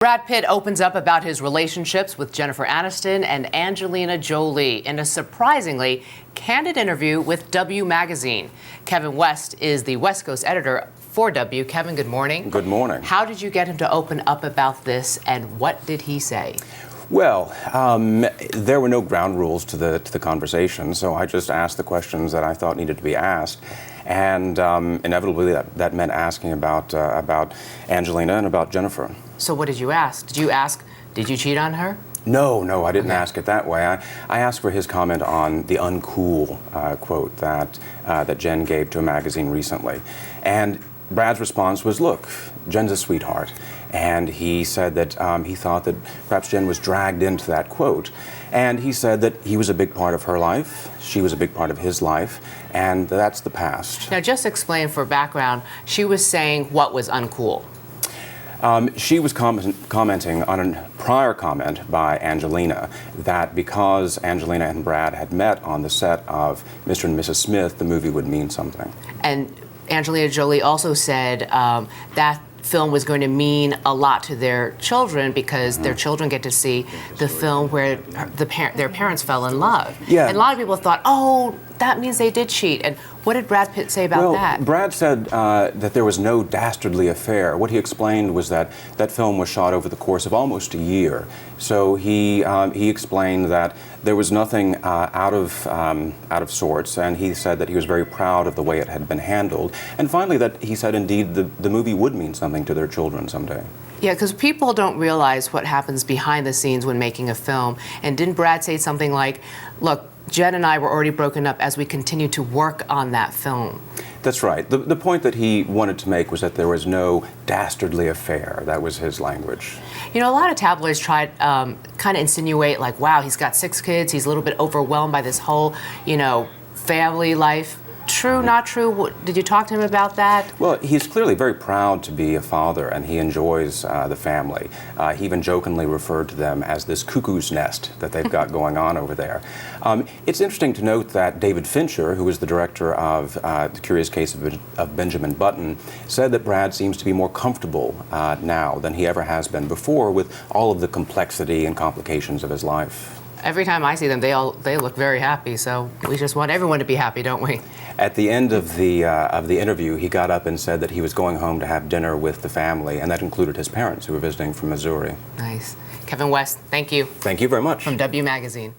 Brad Pitt opens up about his relationships with Jennifer Aniston and Angelina Jolie in a surprisingly candid interview with W Magazine. Kevin West is the West Coast editor for W. Kevin, good morning. Good morning. How did you get him to open up about this, and what did he say? Well, there were no ground rules to the conversation, so I just asked the questions that I thought needed to be asked, and inevitably that meant asking about Angelina and about Jennifer. So what did you ask? Did you ask, did you cheat on her? No, I didn't ask it that way. I asked for his comment on the uncool quote that Jen gave to a magazine recently, and Brad's response was, look, Jen's a sweetheart. And he said that he thought that perhaps Jen was dragged into that quote. And he said that he was a big part of her life, she was a big part of his life, and that's the past. Now, just explain for background, she was saying what was uncool? She was commenting on a prior comment by Angelina that because Angelina and Brad had met on the set of Mr. and Mrs. Smith, the movie would mean something. And Angelina Jolie also said that film was going to mean a lot to their children because their children get to see the film where their parents fell in love. Yeah. And a lot of people thought, oh, that means they did cheat. And what did Brad Pitt say about that? Brad said that there was no dastardly affair. What he explained was that that film was shot over the course of almost a year. So he explained that there was nothing out of sorts, and he said that he was very proud of the way it had been handled. And finally, that he said indeed the movie would mean something to their children someday. Yeah, because people don't realize what happens behind the scenes when making a film. And didn't Brad say something like, look, Jen and I were already broken up as we continue to work on that film? That's right. The point that he wanted to make was that there was no dastardly affair. That was his language. You know, a lot of tabloids tried kind of insinuate like, wow, he's got 6 kids, he's a little bit overwhelmed by this whole, family life. True, not true? Did you talk to him about that? Well, he's clearly very proud to be a father, and he enjoys the family. He even jokingly referred to them as this cuckoo's nest that they've got going on over there. It's interesting to note that David Fincher, who is the director of The Curious Case of Benjamin Button, said that Brad seems to be more comfortable now than he ever has been before with all of the complexity and complications of his life. Every time I see them, they look very happy. So we just want everyone to be happy, don't we? At the end of the interview, he got up and said that he was going home to have dinner with the family, and that included his parents who were visiting from Missouri. Nice. Kevin West, thank you. Thank you very much. From W Magazine.